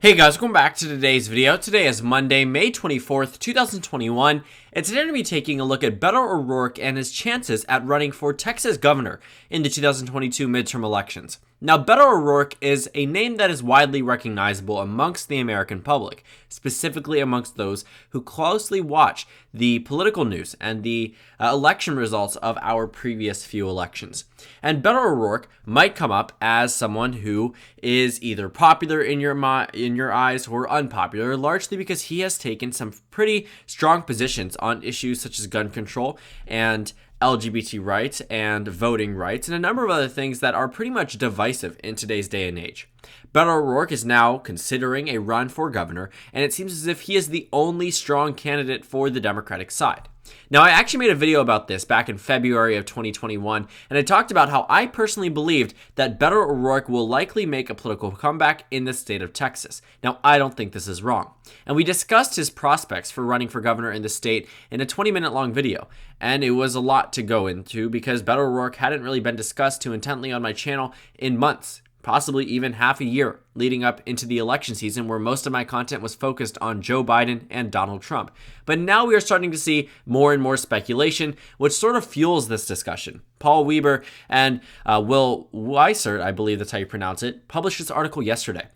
Hey guys, welcome back to today's video. Today is Monday, May 24th, 2021, and today we're going to be taking a look at Beto ORourke and his chances at running for Texas governor in the 2022 midterm elections. Now, Beto ORourke is a name that is widely recognizable amongst the American public, specifically amongst those who closely watch the political news and the election results of our previous few elections. And Beto ORourke might come up as someone who is either popular in your eyes or unpopular, largely because he has taken some pretty strong positions on issues such as gun control and LGBT rights and voting rights, and a number of other things that are pretty much divisive in today's day and age. Beto ORourke is now considering a run for governor, and it seems as if he is the only strong candidate for the Democratic side. Now, I actually made a video about this back in February of 2021, and I talked about how I personally believed that Beto ORourke will likely make a political comeback in the state of Texas. Now, I don't think this is wrong. And we discussed his prospects for running for governor in the state in a 20-minute long video, and it was a lot to go into because Beto ORourke hadn't really been discussed too intently on my channel in months, possibly even half a year leading up into the election season, where most of my content was focused on Joe Biden and Donald Trump. But now we are starting to see more and more speculation, which sort of fuels this discussion. Paul Weber and Will Weissert, I believe that's how you pronounce it, published this article yesterday,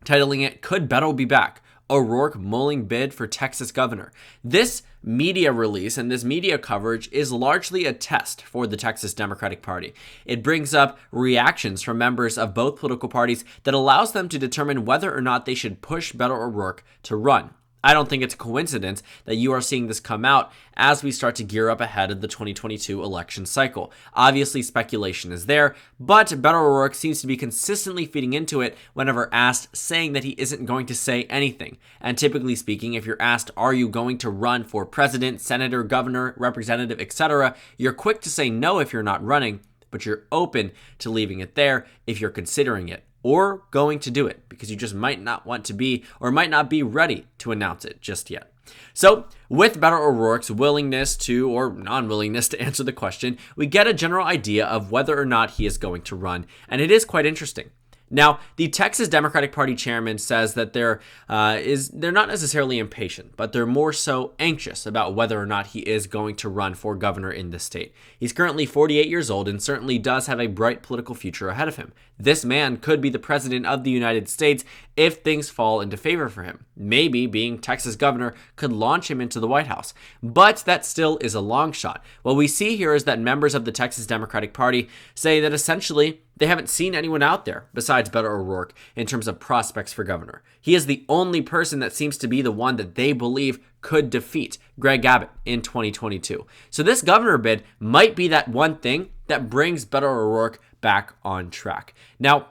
titling it, "Could Beto Be Back? ORourke mulling bid for Texas governor." This media release and this media coverage is largely a test for the Texas Democratic Party. It brings up reactions from members of both political parties that allows them to determine whether or not they should push Beto ORourke to run. I don't think it's a coincidence that you are seeing this come out as we start to gear up ahead of the 2022 election cycle. Obviously, speculation is there, but Beto ORourke seems to be consistently feeding into it whenever asked, saying that he isn't going to say anything. And typically speaking, if you're asked, are you going to run for president, senator, governor, representative, etc., you're quick to say no if you're not running, but you're open to leaving it there if you're considering it, or going to do it because you just might not want to be or might not be ready to announce it just yet. So with Beto ORourke's willingness to or non-willingness to answer the question, we get a general idea of whether or not he is going to run, and it is quite interesting. Now, the Texas Democratic Party chairman says that they're not necessarily impatient, but they're more so anxious about whether or not he is going to run for governor in the state. He's currently 48 years old and certainly does have a bright political future ahead of him. This man could be the president of the United States if things fall into favor for him. Maybe being Texas governor could launch him into the White House, but that still is a long shot. What we see here is that members of the Texas Democratic Party say that essentially they haven't seen anyone out there besides Beto ORourke in terms of prospects for governor. He is the only person that seems to be the one that they believe could defeat Greg Abbott in 2022. So this governor bid might be that one thing that brings Beto ORourke back on track. Now,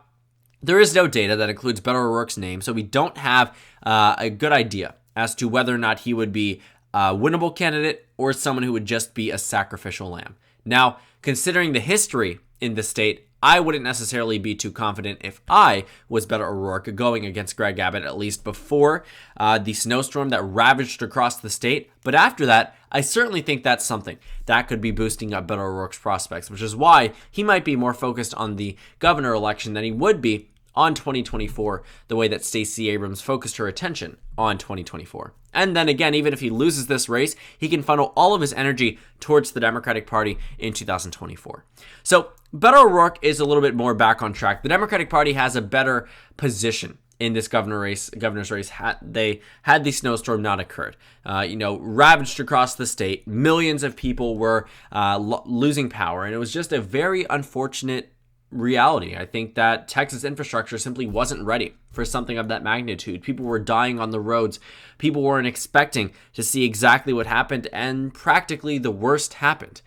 there is no data that includes Beto ORourke's name, so we don't have a good idea as to whether or not he would be a winnable candidate or someone who would just be a sacrificial lamb. Now, considering the history in the state, I wouldn't necessarily be too confident if I was Beto ORourke going against Greg Abbott, at least before the snowstorm that ravaged across the state. But after that, I certainly think that's something that could be boosting up Beto ORourke's prospects, which is why he might be more focused on the governor election than he would be on 2024, the way that Stacey Abrams focused her attention on 2024. And then again, even if he loses this race, he can funnel all of his energy towards the Democratic Party in 2024. So Beto ORourke is a little bit more back on track. The Democratic Party has a better position in this governor's race had the snowstorm not occurred. Ravaged across the state, millions of people were losing power, and it was just a very unfortunate reality. I think that Texas infrastructure simply wasn't ready for something of that magnitude. People were dying on the roads. People weren't expecting to see exactly what happened, and practically the worst happened.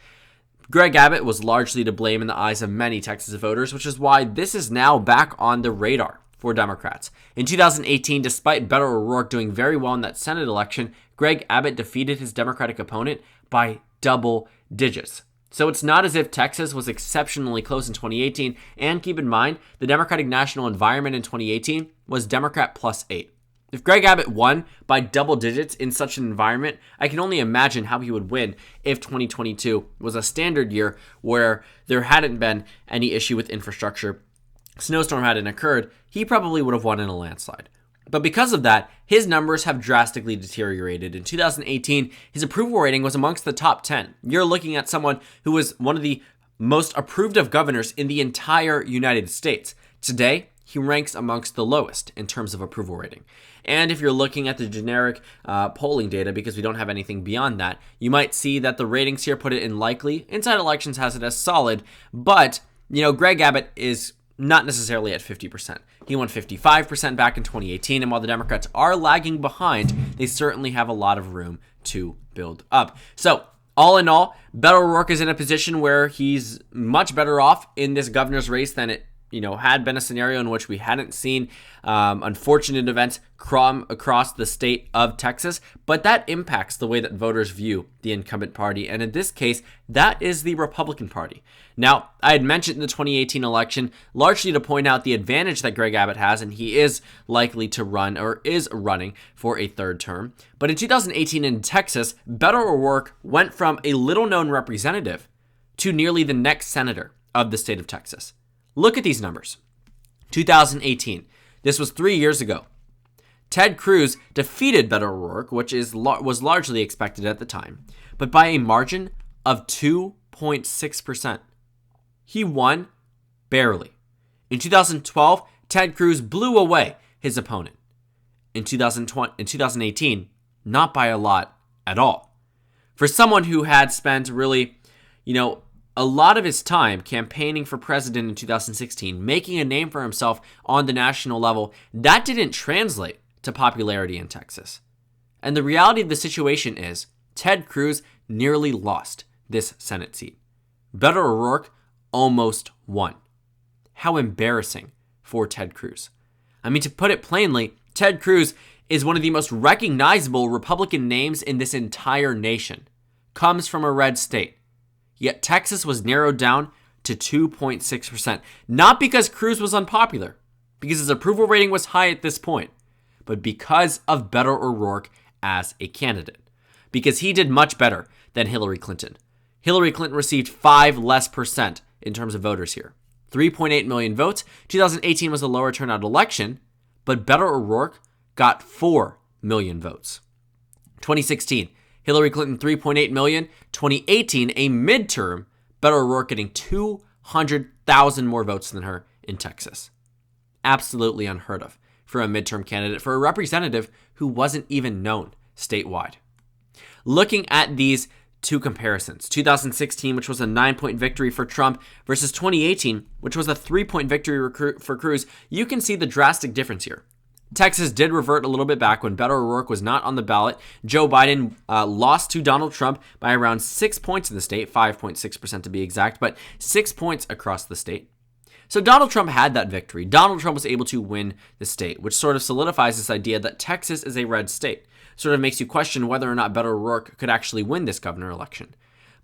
Greg Abbott was largely to blame in the eyes of many Texas voters, which is why this is now back on the radar for Democrats. In 2018, despite Beto ORourke doing very well in that Senate election, Greg Abbott defeated his Democratic opponent by double digits. So it's not as if Texas was exceptionally close in 2018, and keep in mind, the Democratic national environment in 2018 was Democrat +8. If Greg Abbott won by double digits in such an environment, I can only imagine how he would win if 2022 was a standard year where there hadn't been any issue with infrastructure, snowstorm hadn't occurred. He probably would have won in a landslide. But because of that, his numbers have drastically deteriorated. In 2018, his approval rating was amongst the top 10. You're looking at someone who was one of the most approved of governors in the entire United States. Today, he ranks amongst the lowest in terms of approval rating. And if you're looking at the generic polling data, because we don't have anything beyond that, you might see that the ratings here put it in likely. Inside Elections has it as solid, but, Greg Abbott is not necessarily at 50%. He won 55% back in 2018, and while the Democrats are lagging behind, they certainly have a lot of room to build up. So, all in all, Beto ORourke is in a position where he's much better off in this governor's race than it had been a scenario in which we hadn't seen unfortunate events across the state of Texas, but that impacts the way that voters view the incumbent party, and in this case, that is the Republican Party. Now, I had mentioned in the 2018 election, largely to point out the advantage that Greg Abbott has, and he is likely to run, or is running, for a third term. But in 2018 in Texas, Beto ORourke went from a little-known representative to nearly the next senator of the state of Texas. Look at these numbers. 2018. This was 3 years ago. Ted Cruz defeated Beto ORourke, which was largely expected at the time, but by a margin of 2.6%. He won barely. In 2012, Ted Cruz blew away his opponent. In 2018, not by a lot at all. For someone who had spent really, a lot of his time campaigning for president in 2016, making a name for himself on the national level, that didn't translate to popularity in Texas. And the reality of the situation is Ted Cruz nearly lost this Senate seat. Beto ORourke almost won. How embarrassing for Ted Cruz. To put it plainly, Ted Cruz is one of the most recognizable Republican names in this entire nation. Comes from a red state. Yet Texas was narrowed down to 2.6%. Not because Cruz was unpopular, because his approval rating was high at this point, but because of Beto ORourke as a candidate. Because he did much better than Hillary Clinton. Hillary Clinton received 5% less in terms of voters here. 3.8 million votes. 2018 was a lower turnout election, but Beto ORourke got 4 million votes. 2016. Hillary Clinton, 3.8 million. 2018, a midterm, Beto ORourke getting 200,000 more votes than her in Texas. Absolutely unheard of for a midterm candidate, for a representative who wasn't even known statewide. Looking at these two comparisons, 2016, which was a 9-point victory for Trump, versus 2018, which was a 3-point victory for Cruz, you can see the drastic difference here. Texas did revert a little bit back when Beto ORourke was not on the ballot. Joe Biden lost to Donald Trump by around 6 points in the state, 5.6% to be exact, but 6 points across the state. So Donald Trump had that victory. Donald Trump was able to win the state, which sort of solidifies this idea that Texas is a red state. Sort of makes you question whether or not Beto ORourke could actually win this governor election.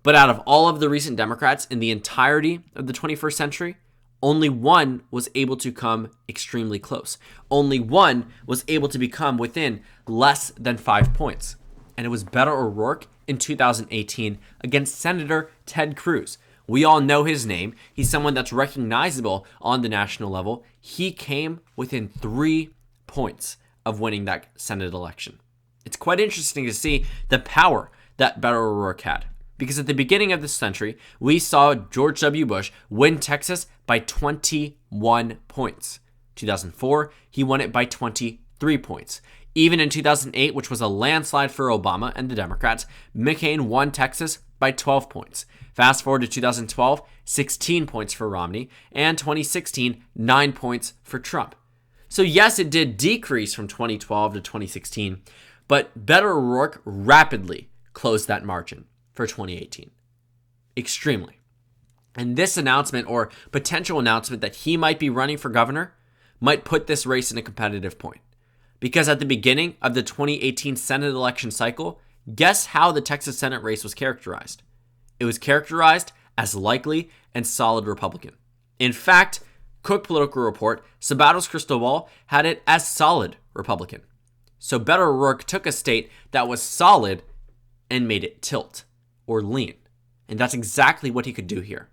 But out of all of the recent Democrats in the entirety of the 21st century, only one was able to come extremely close. Only one was able to become within less than 5 points. And it was Beto ORourke in 2018 against Senator Ted Cruz. We all know his name. He's someone that's recognizable on the national level. He came within 3 points of winning that Senate election. It's quite interesting to see the power that Beto ORourke had. Because at the beginning of this century, we saw George W. Bush win Texas by 21 points. 2004, he won it by 23 points. Even in 2008, which was a landslide for Obama and the Democrats, McCain won Texas by 12 points. Fast forward to 2012, 16 points for Romney, and 2016, 9 points for Trump. So yes, it did decrease from 2012 to 2016, but Beto ORourke rapidly closed that margin for 2018. Extremely. And this announcement, or potential announcement that he might be running for governor, might put this race in a competitive point. Because at the beginning of the 2018 Senate election cycle, guess how the Texas Senate race was characterized? It was characterized as likely and solid Republican. In fact, Cook Political Report, Sabato's Crystal Ball, had it as solid Republican. So Beto ORourke took a state that was solid and made it tilt or lean. And that's exactly what he could do here.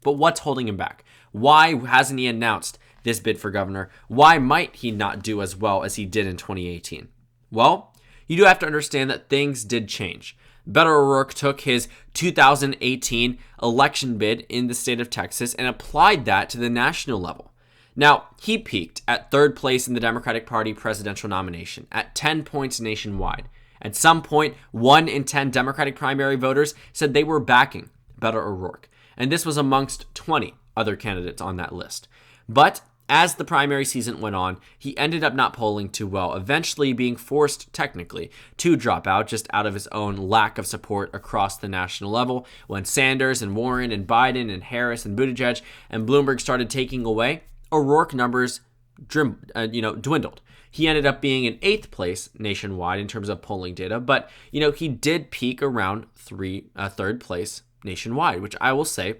But what's holding him back? Why hasn't he announced this bid for governor, why might he not do as well as he did in 2018? Well, you do have to understand that things did change. Beto ORourke took his 2018 election bid in the state of Texas and applied that to the national level. Now, he peaked at third place in the Democratic Party presidential nomination at 10 points nationwide. At some point, 1 in 10 Democratic primary voters said they were backing Beto ORourke, and this was amongst 20 other candidates on that list. But as the primary season went on, he ended up not polling too well, eventually being forced, technically, to drop out just out of his own lack of support across the national level. When Sanders and Warren and Biden and Harris and Buttigieg and Bloomberg started taking away, ORourke numbers dwindled. He ended up being in 8th place nationwide in terms of polling data, but he did peak around 3rd place nationwide, which I will say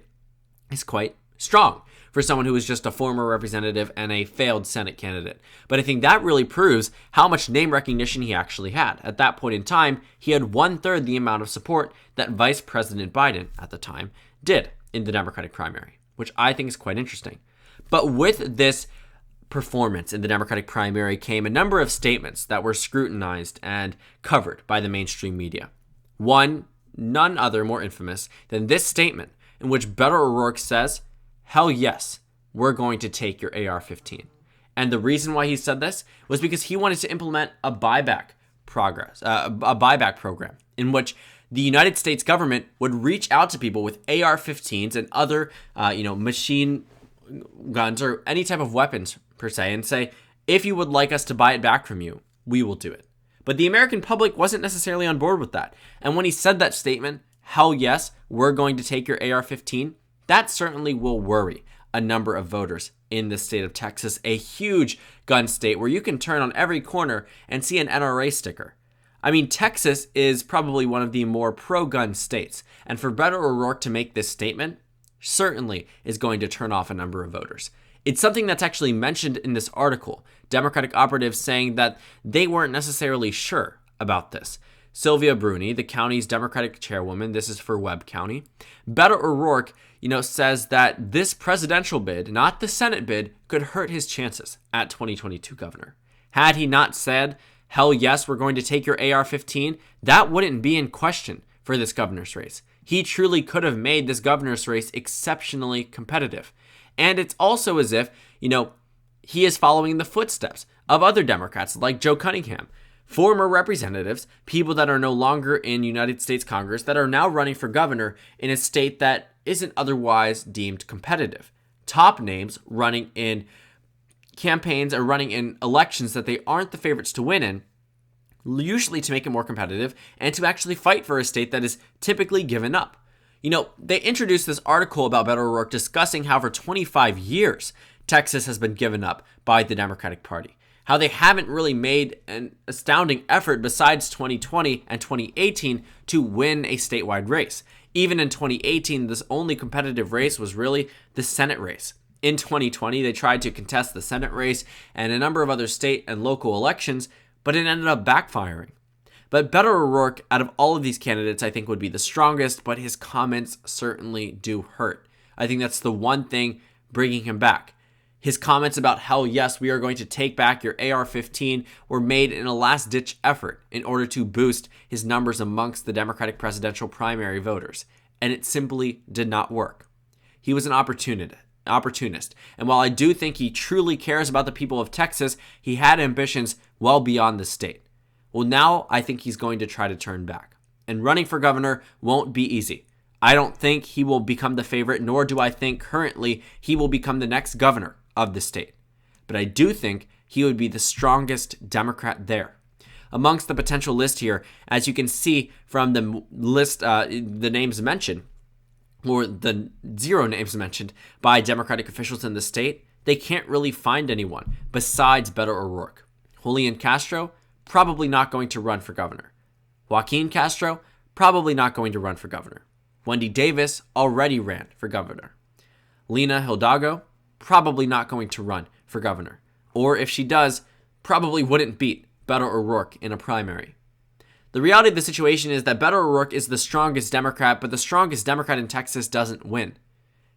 is quite strong for someone who was just a former representative and a failed Senate candidate. But I think that really proves how much name recognition he actually had. At that point in time, he had 1/3 the amount of support that Vice President Biden at the time did in the Democratic primary, which I think is quite interesting. But with this performance in the Democratic primary came a number of statements that were scrutinized and covered by the mainstream media. One, none other more infamous than this statement in which Beto ORourke says, "Hell yes, we're going to take your AR-15." And the reason why he said this was because he wanted to implement a buyback program in which the United States government would reach out to people with AR-15s and other, machine guns or any type of weapons per se, and say, if you would like us to buy it back from you, we will do it. But the American public wasn't necessarily on board with that. And when he said that statement, "Hell yes, we're going to take your AR-15," that certainly will worry a number of voters in the state of Texas, a huge gun state where you can turn on every corner and see an NRA sticker. I mean, Texas is probably one of the more pro-gun states, and for Beto ORourke to make this statement certainly is going to turn off a number of voters. It's something that's actually mentioned in this article, Democratic operatives saying that they weren't necessarily sure about this. Sylvia Bruni, the county's Democratic chairwoman, this is for Webb County, Beto ORourke, says that this presidential bid, not the Senate bid, could hurt his chances at 2022 governor. Had he not said, "Hell yes, we're going to take your AR-15," that wouldn't be in question for this governor's race. He truly could have made this governor's race exceptionally competitive. And it's also as if, he is following the footsteps of other Democrats like Joe Cunningham, former representatives, people that are no longer in United States Congress that are now running for governor in a state that isn't otherwise deemed competitive. Top names running in campaigns or running in elections that they aren't the favorites to win in, usually to make it more competitive and to actually fight for a state that is typically given up. They introduced this article about Beto ORourke discussing how for 25 years, Texas has been given up by the Democratic Party. How they haven't really made an astounding effort besides 2020 and 2018 to win a statewide race. Even in 2018, this only competitive race was really the Senate race. In 2020, they tried to contest the Senate race and a number of other state and local elections, but it ended up backfiring. But Beto ORourke, out of all of these candidates, I think would be the strongest, but his comments certainly do hurt. I think that's the one thing bringing him back. His comments about "hell yes, we are going to take back your AR-15" were made in a last-ditch effort in order to boost his numbers amongst the Democratic presidential primary voters, and it simply did not work. He was an opportunist, and while I do think he truly cares about the people of Texas, he had ambitions well beyond the state. Well, now I think he's going to try to turn back. And running for governor won't be easy. I don't think he will become the favorite, nor do I think currently he will become the next governor of the state. But I do think he would be the strongest Democrat there. Amongst the potential list here, as you can see from the list, the names mentioned, or the 0 names mentioned by Democratic officials in the state, they can't really find anyone besides Beto ORourke. Julian Castro, probably not going to run for governor. Joaquin Castro, probably not going to run for governor. Wendy Davis already ran for governor. Lena Hidalgo, probably not going to run for governor. Or if she does, probably wouldn't beat Beto ORourke in a primary. The reality of the situation is that Beto ORourke is the strongest Democrat, but the strongest Democrat in Texas doesn't win.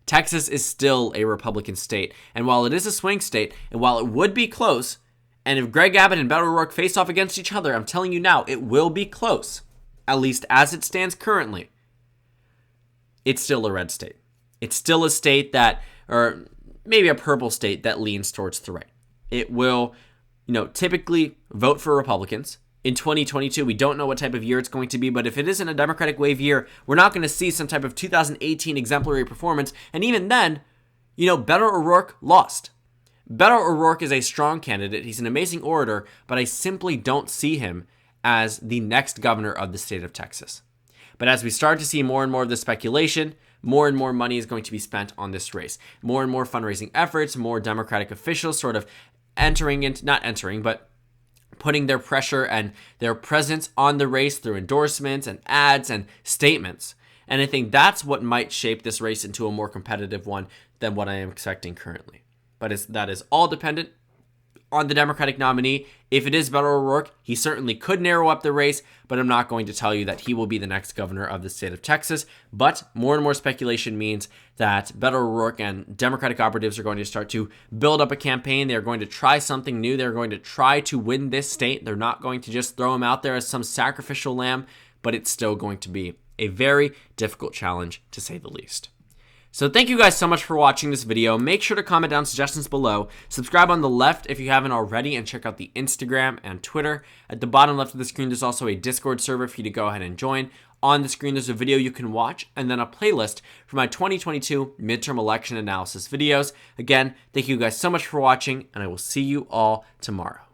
Texas is still a Republican state. And while it is a swing state, and while it would be close, and if Greg Abbott and Beto ORourke face off against each other, I'm telling you now, it will be close, at least as it stands currently. It's still a red state. It's still a state that, or maybe a purple state that leans towards the right. It will, typically vote for Republicans. In 2022, we don't know what type of year it's going to be, but if it isn't a Democratic wave year, we're not going to see some type of 2018 exemplary performance. And even then, Beto ORourke lost. Beto ORourke is a strong candidate. He's an amazing orator, but I simply don't see him as the next governor of the state of Texas. But as we start to see more and more of the speculation, more and more money is going to be spent on this race. More and more fundraising efforts, more Democratic officials sort of putting their pressure and their presence on the race through endorsements and ads and statements. And I think that's what might shape this race into a more competitive one than what I am expecting currently. But that is all dependent on the Democratic nominee. If it is Beto ORourke, he certainly could narrow up the race, but I'm not going to tell you that he will be the next governor of the state of Texas. But more and more speculation means that Beto ORourke and Democratic operatives are going to start to build up a campaign. They're going to try something new. They're going to try to win this state. They're not going to just throw him out there as some sacrificial lamb, but it's still going to be a very difficult challenge, to say the least. So thank you guys so much for watching this video. Make sure to comment down suggestions below. Subscribe on the left if you haven't already, and check out the Instagram and Twitter. At the bottom left of the screen, there's also a Discord server for you to go ahead and join. On the screen, there's a video you can watch, and then a playlist for my 2022 midterm election analysis videos. Again, thank you guys so much for watching, and I will see you all tomorrow.